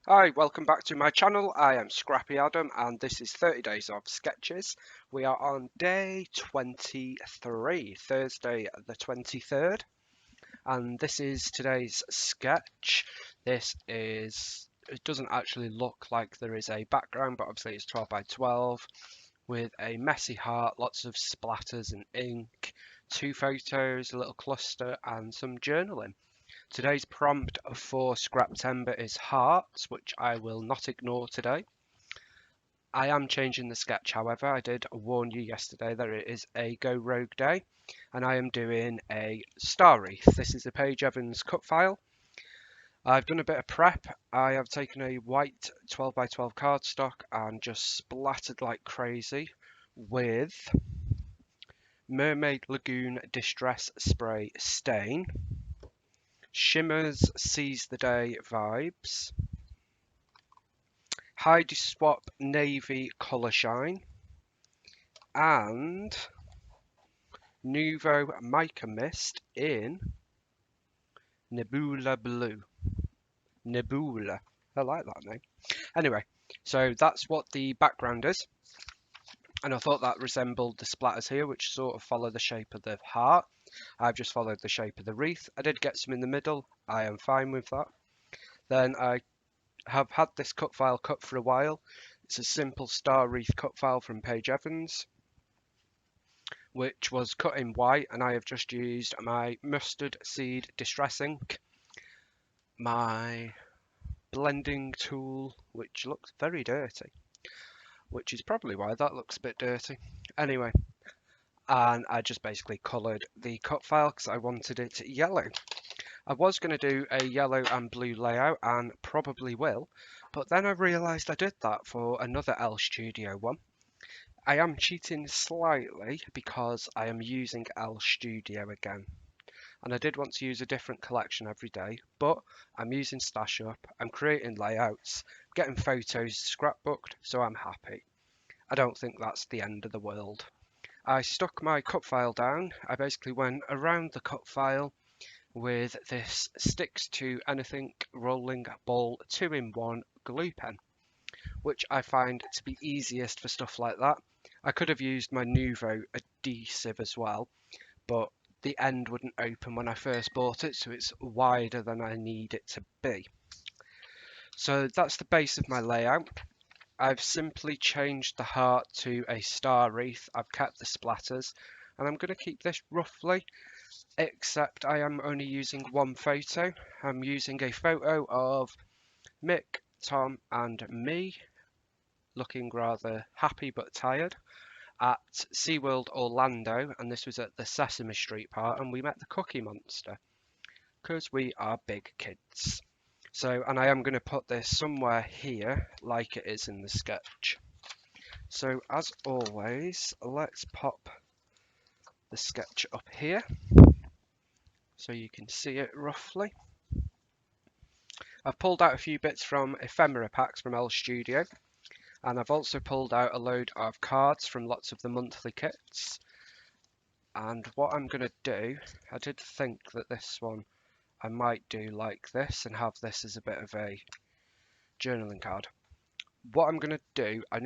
Hi, welcome back to my channel. I am ScrappyAdam and this is 30 Days of Sketches. We are on day 23, Thursday the 23rd, and this is today's sketch. It doesn't actually look like there is a background, but obviously it's 12 by 12 with a messy heart, lots of splatters and ink, two photos, a little cluster, and some journaling. Today's prompt for Scraptember is hearts, which I will not ignore today. I am changing the sketch, however. I did warn you yesterday that it is a Go Rogue day, and I am doing a star wreath. This is a Paige Evans cut file. I've done a bit of prep. I have taken a white 12 by 12 cardstock and just splattered like crazy with Mermaid Lagoon Distress Spray Stain, Shimmer's Seize the Day Vibes, Heidi Swap Navy Colour Shine, and Nuvo Mica Mist in Nebula Blue. Nebula. I like that name. Anyway, so that's what the background is. And I thought that resembled the splatters here, which sort of follow the shape of the heart. I've just followed the shape of the wreath. I did get some in the middle. I am fine with that. Then I have had this cut file cut for a while. It's a simple star wreath cut file from Paige Evans, which was cut in white, and I have just used my mustard seed distress ink, my blending tool, which looks very dirty, which is probably why that looks a bit dirty. Anyway, and I just basically coloured the cut file because I wanted it yellow. I was going to do a yellow and blue layout, and probably will, but then I realised I did that for another L Studio one. I am cheating slightly because I am using L Studio again. And I did want to use a different collection every day, but I'm using Stash Up, I'm creating layouts, getting photos scrapbooked, so I'm happy. I don't think that's the end of the world. I stuck my cut file down. I basically went around the cut file with this sticks to anything rolling ball 2-in-1 glue pen, which I find to be easiest for stuff like that. I could have used my Nuvo adhesive as well, but the end wouldn't open when I first bought it, so it's wider than I need it to be. So that's the base of my layout. I've simply changed the heart to a star wreath. I've kept the splatters, and I'm going to keep this roughly, except I am only using one photo. I'm using a photo of Mick, Tom, and me, looking rather happy but tired, at SeaWorld Orlando, and this was at the Sesame Street part, and we met the Cookie Monster, because we are big kids. So, and I am going to put this somewhere here, like it is in the sketch. So, as always, let's pop the sketch up here, so you can see it roughly. I've pulled out a few bits from ephemera packs from L Studio, and I've also pulled out a load of cards from lots of the monthly kits. And what I'm going to do, I did think that this one I might do like this and have this as a bit of a journaling card. What I'm going to do, I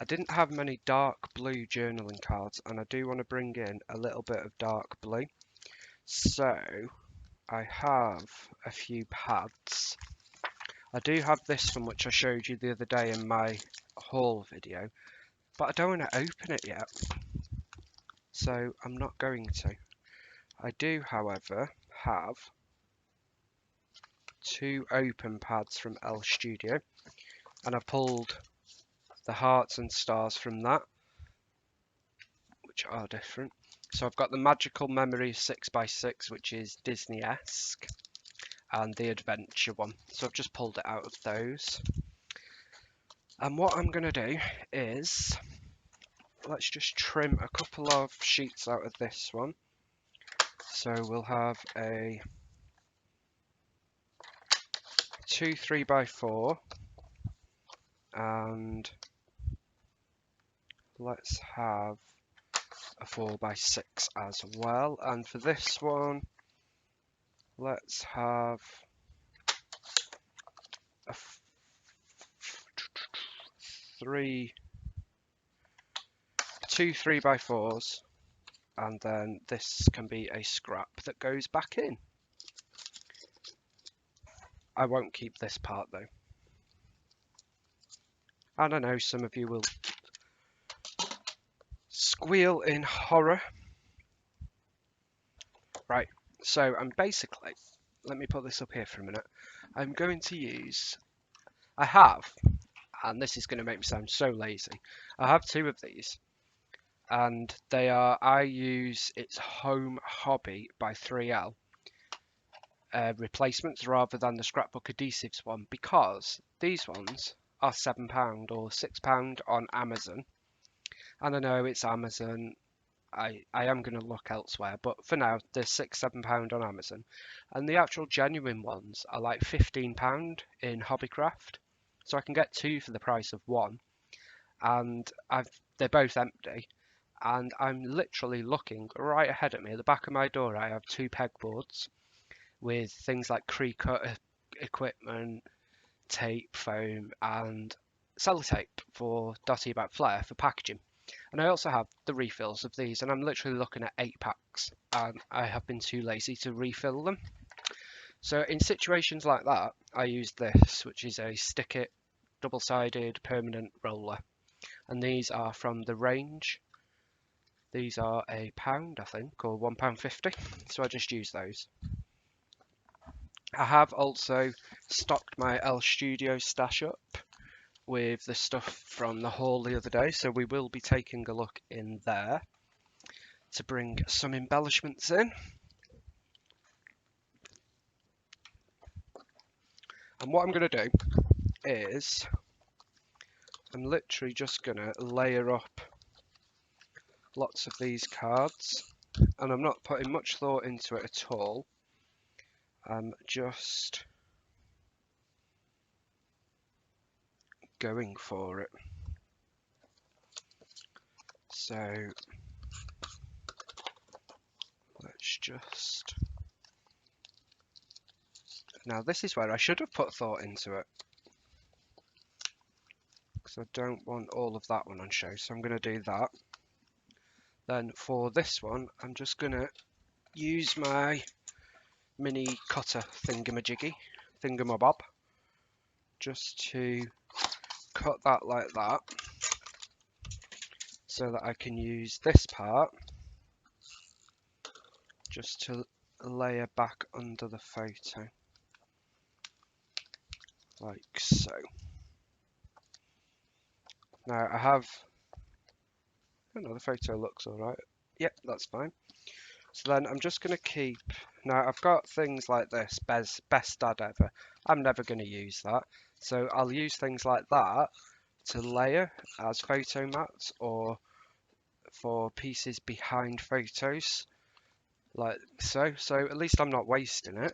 didn't have many dark blue journaling cards, and I do want to bring in a little bit of dark blue. So I have a few pads. I do have this one which I showed you the other day in my haul video, but I don't want to open it yet, so I'm not going to. I do, however, have two open pads from L Studio, and I've pulled the hearts and stars from that, which are different. So I've got the Magical Memories 6x6, which is Disney-esque, and the Adventure one. So I've just pulled it out of those. And what I'm going to do is, let's just trim a couple of sheets out of this one. So we'll have a 2 3x4, and let's have a 4x6 as well. And for this one, let's have two 3x4s, and then this can be a scrap that goes back in. I won't keep this part though. And I know some of you will squeal in horror. Right, so I'm basically, let me put this up here for a minute. I'm going to use, I have, and this is going to make me sound so lazy. I have two of these, and they are, I use It's Home Hobby by 3L replacements rather than the scrapbook adhesives one, because these ones are £7 or £6 on Amazon. And I know it's Amazon, I am going to look elsewhere, but for now they're £6-7 on Amazon, and the actual genuine ones are like £15 in Hobbycraft, so I can get two for the price of one, and they're both empty, and I'm literally looking right ahead at me. At the back of my door I have two pegboards with things like Cricut equipment, tape, foam, and sellotape for Dotty About Flair for packaging. And I also have the refills of these, and I'm literally looking at 8 packs, and I have been too lazy to refill them. So in situations like that, I use this, which is a Stick It double-sided permanent roller. And these are from the range. These are £1, I think, or £1.50. So I just use those. I have also stocked my L Studio stash up with the stuff from the haul the other day, so we will be taking a look in there to bring some embellishments in. And what I'm going to do is I'm literally just going to layer up lots of these cards, and I'm not putting much thought into it at all. I'm just going for it. So let's just, now this is where I should have put thought into it, because I don't want all of that one on show, so I'm going to do that. Then for this one, I'm just going to use my mini cutter thingamabob, just to cut that like that, so that I can use this part just to layer back under the photo, like so. Now I have, I don't know, the photo looks alright. Yep, that's fine. So then I'm just going to keep, now I've got things like this, best dad ever. I'm never going to use that. So I'll use things like that to layer as photo mats, or for pieces behind photos, like so. So at least I'm not wasting it,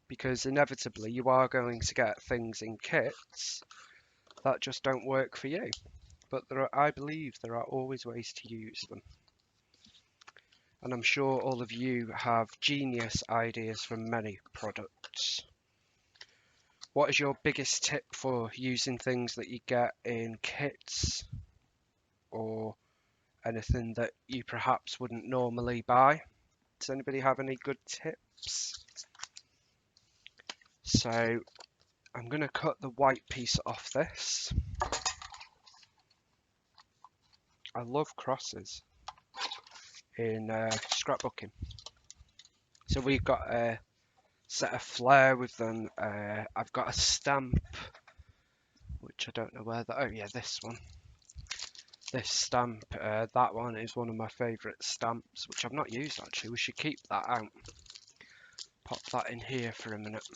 because inevitably you are going to get things in kits that just don't work for you. But I believe there are always ways to use them. And I'm sure all of you have genius ideas for many products. What is your biggest tip for using things that you get in kits, or anything that you perhaps wouldn't normally buy? Does anybody have any good tips? So I'm going to cut the white piece off this. I love crosses in scrapbooking. So we've got a set of flair with them. I've got a stamp, which I don't know where that, oh yeah, this one. This stamp, that one is one of my favourite stamps, which I've not used actually. We should keep that out. Pop that in here for a minute.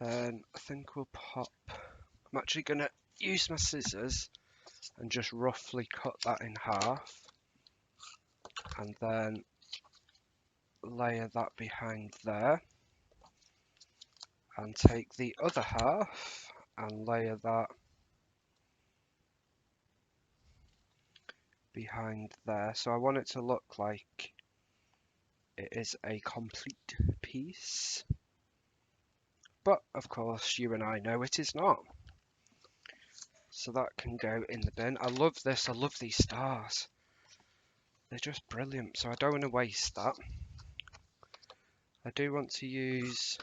Then I think we'll pop, I'm actually going to use my scissors and just roughly cut that in half, and then layer that behind there, and take the other half and layer that behind there. So I want it to look like it is a complete piece. But of course, you and I know it is not. So that can go in the bin. I love this. I love these stars. They're just brilliant. So I don't want to waste that. I do want to use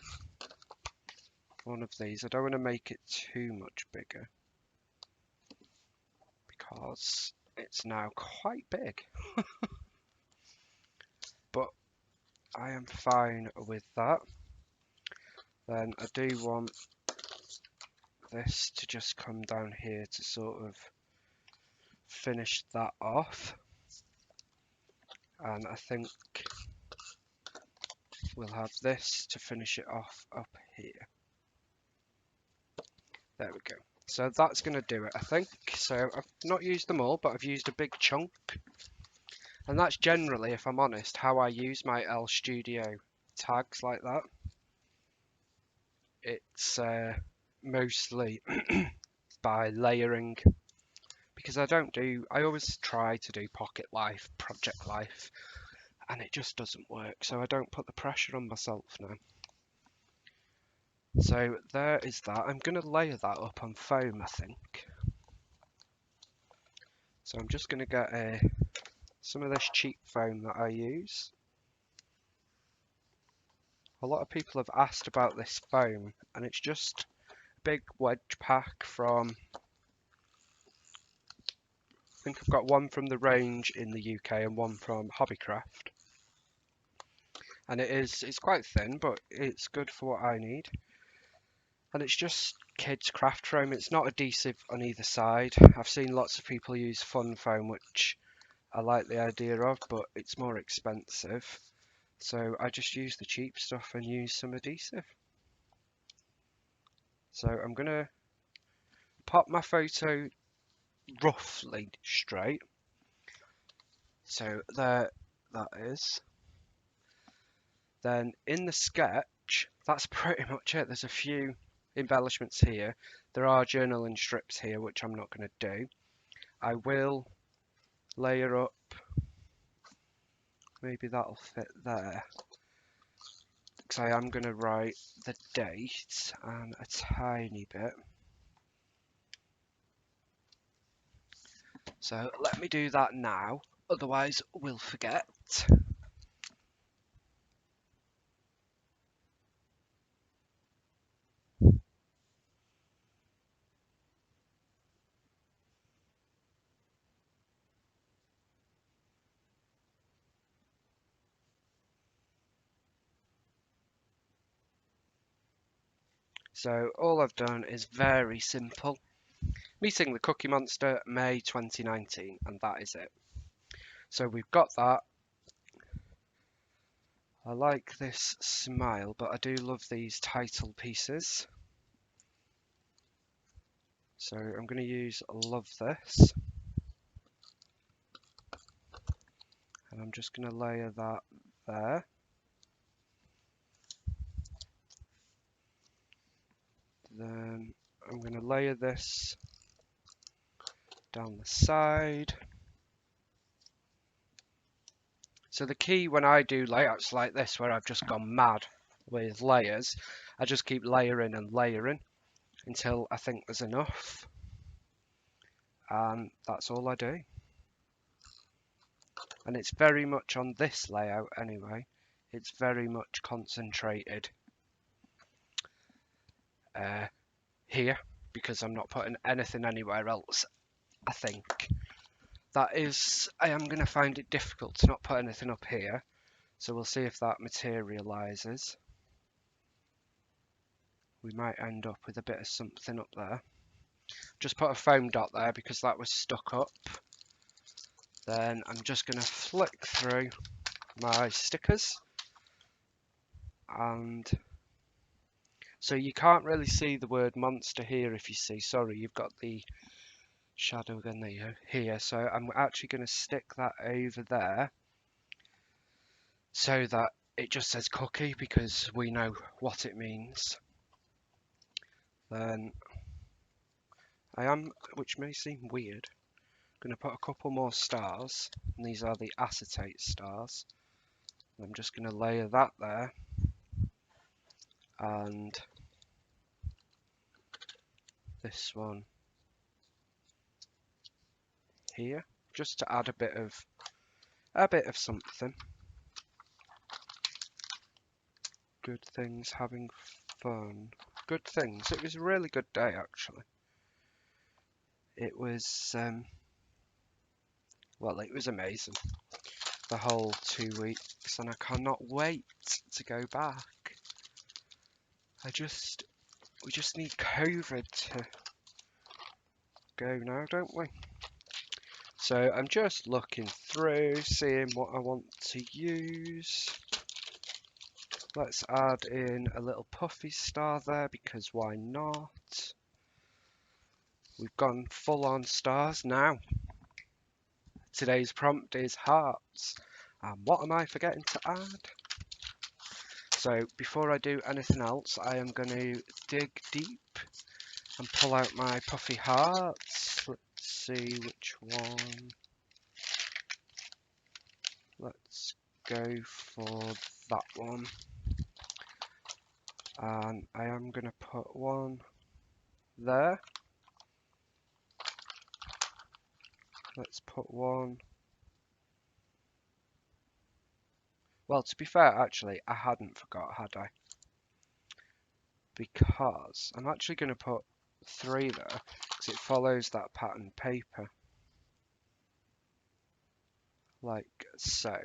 one of these. I don't want to make it too much bigger because it's now quite big. But I am fine with that. Then I do want this to just come down here to sort of finish that off. And I think we'll have this to finish it off up here. There we go. So that's going to do it, I think. So I've not used them all, but I've used a big chunk. And that's generally, if I'm honest, how I use my L Studio tags like that. It's mostly by layering, because I always try to do Pocket Life, Project Life, and it just doesn't work. So I don't put the pressure on myself now. So there is that. I'm going to layer that up on foam, I think. So I'm just going to get some of this cheap foam that I use. A lot of people have asked about this foam, and it's just a big wedge pack from, I think I've got one from the range in the UK and one from Hobbycraft. And it's quite thin, but it's good for what I need. And it's just kids craft foam. It's not adhesive on either side. I've seen lots of people use fun foam, which I like the idea of, but it's more expensive. So I just use the cheap stuff and use some adhesive. So I'm going to pop my photo roughly straight. So there that is. Then in the sketch, that's pretty much it. There's a few embellishments here. There are journaling strips here, which I'm not going to do. I will layer up, maybe that'll fit there, because I am going to write the dates and a tiny bit. So let me do that now, otherwise we'll forget. So all I've done is very simple. Meeting the Cookie Monster, May 2019, and that is it. So we've got that. I like this smile, but I do love these title pieces. So I'm going to use love this. And I'm just going to layer that there. Then I'm going to layer this down the side. So the key when I do layouts like this, where I've just gone mad with layers, I just keep layering and layering until I think there's enough. And that's all I do. And it's very much on this layout anyway. It's very much concentrated here, because I'm not putting anything anywhere else. I think I am going to find it difficult to not put anything up here, so we'll see if that materializes. We might end up with a bit of something up there. Just put a foam dot there because that was stuck up. Then I'm just going to flick through my stickers, and so you can't really see the word monster here. If you see, sorry, you've got the shadow again here, so I'm actually going to stick that over there so that it just says cookie, because we know what it means. Then I am, which may seem weird, going to put a couple more stars, and these are the acetate stars. I'm just going to layer that there, and this one here, just to add a bit of something. Good things, having fun. Good things. It was a really good day, actually. It was, well, it was amazing. The whole 2 weeks, and I cannot wait to go back. We just need COVID to go now, don't we? So I'm just looking through, seeing what I want to use. Let's add in a little puffy star there, because why not? We've gone full on stars now. Today's prompt is hearts. And what am I forgetting to add? So before I do anything else, I am going to dig deep and pull out my puffy hearts. Let's see which one. Let's go for that one. And I am going to put one there. Let's put one. Well, to be fair, actually, I hadn't forgot, had I? Because I'm actually going to put 3 there, because it follows that pattern paper. Like so.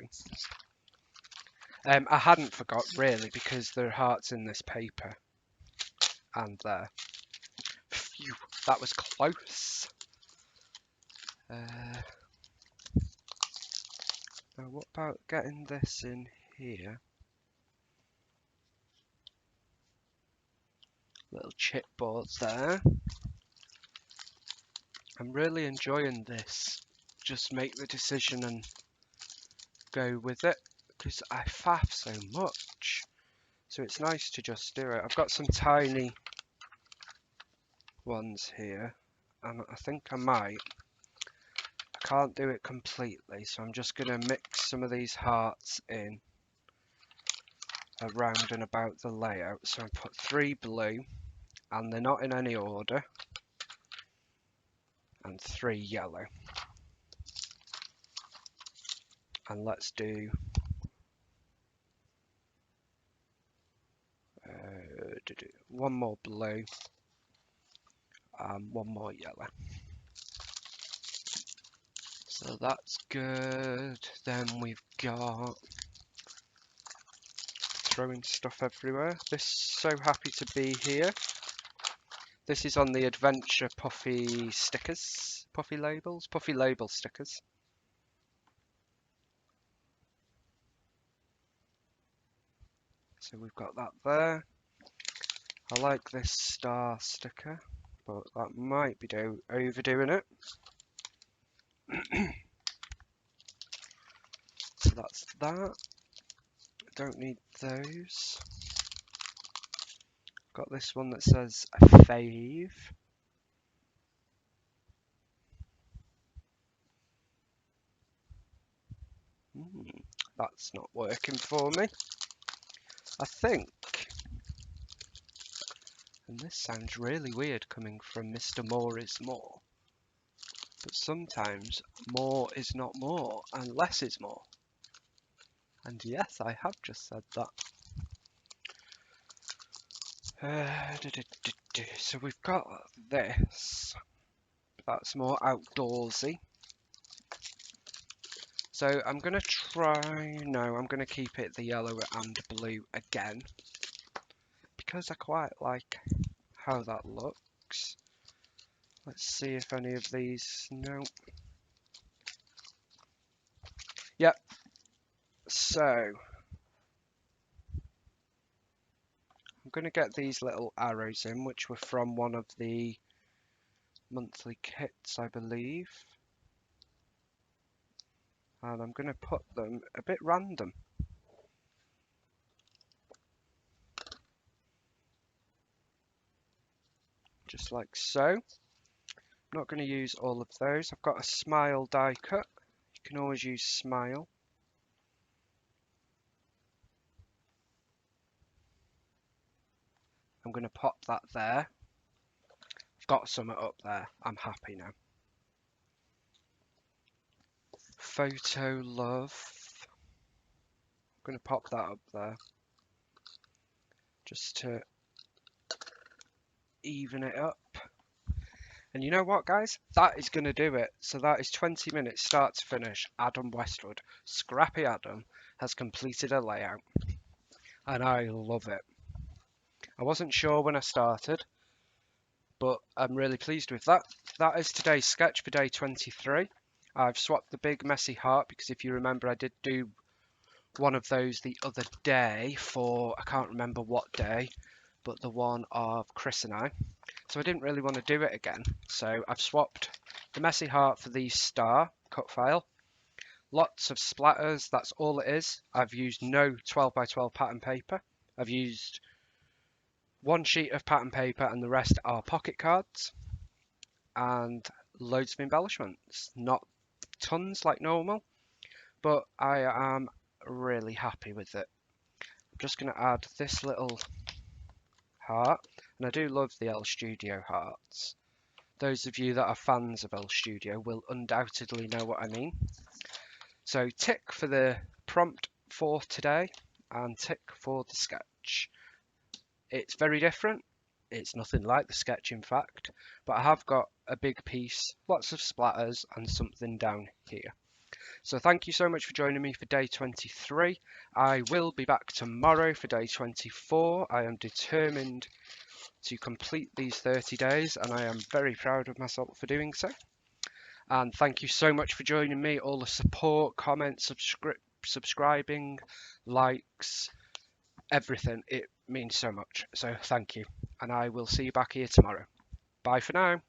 I hadn't forgot, really, because there are hearts in this paper. And there. Phew, that was close. Now what about getting this in here? Little chipboard there. I'm really enjoying this. Just make the decision and go with it, because I faff so much. So it's nice to just do it. I've got some tiny ones here, and I think I might. I can't do it completely, so I'm just going to mix some of these hearts in around and about the layout. So I put 3 blue, and they're not in any order, and 3 yellow. And let's do one more blue and 1 more yellow. So that's good. Then we've got throwing stuff everywhere. This so happy to be here. This is on the adventure puffy stickers, puffy label stickers. So we've got that there. I like this star sticker, but that might be overdoing it. So that's that. Don't need those. Got this one that says a fave. That's not working for me. I think, and this sounds really weird coming from Mr. More is More, but sometimes more is not more and less is more. And yes, I have just said that. So we've got this. That's more outdoorsy. So I'm going to try... No, I'm going to keep it the yellow and blue again, because I quite like how that looks. Let's see if any of these... No. Yep. So I'm going to get these little arrows in, which were from one of the monthly kits, I believe. And I'm going to put them a bit random. Just like so. I'm not going to use all of those. I've got a smile die cut. You can always use smile. I'm going to pop that there. I've got some up there. I'm happy now. Photo love. I'm going to pop that up there just to even it up. And you know what, guys? That is going to do it. So that is 20 minutes start to finish. Adam Westwood, Scrappy Adam, has completed a layout. And I love it. I wasn't sure when I started, but I'm really pleased with that. That is today's sketch for day 23. I've swapped the big messy heart because if you remember, I did do one of those the other day for, I can't remember what day, but the one of Chris and I. So I didn't really want to do it again. So I've swapped the messy heart for the star cut file. Lots of splatters, that's all it is. I've used no 12 by 12 pattern paper. I've used one sheet of pattern paper and the rest are pocket cards. And loads of embellishments. Not tons like normal, but I am really happy with it. I'm just going to add this little heart, and I do love the L Studio hearts. Those of you that are fans of L Studio will undoubtedly know what I mean. So tick for the prompt for today and tick for the sketch. It's very different. It's nothing like the sketch, in fact, but I have got a big piece, lots of splatters and something down here. So thank you so much for joining me for day 23. I will be back tomorrow for day 24. I am determined to complete these 30 days and I am very proud of myself for doing so. And thank you so much for joining me, all the support, comments, subscribing, likes, everything. It means so much. So thank you. And I will see you back here tomorrow. Bye for now.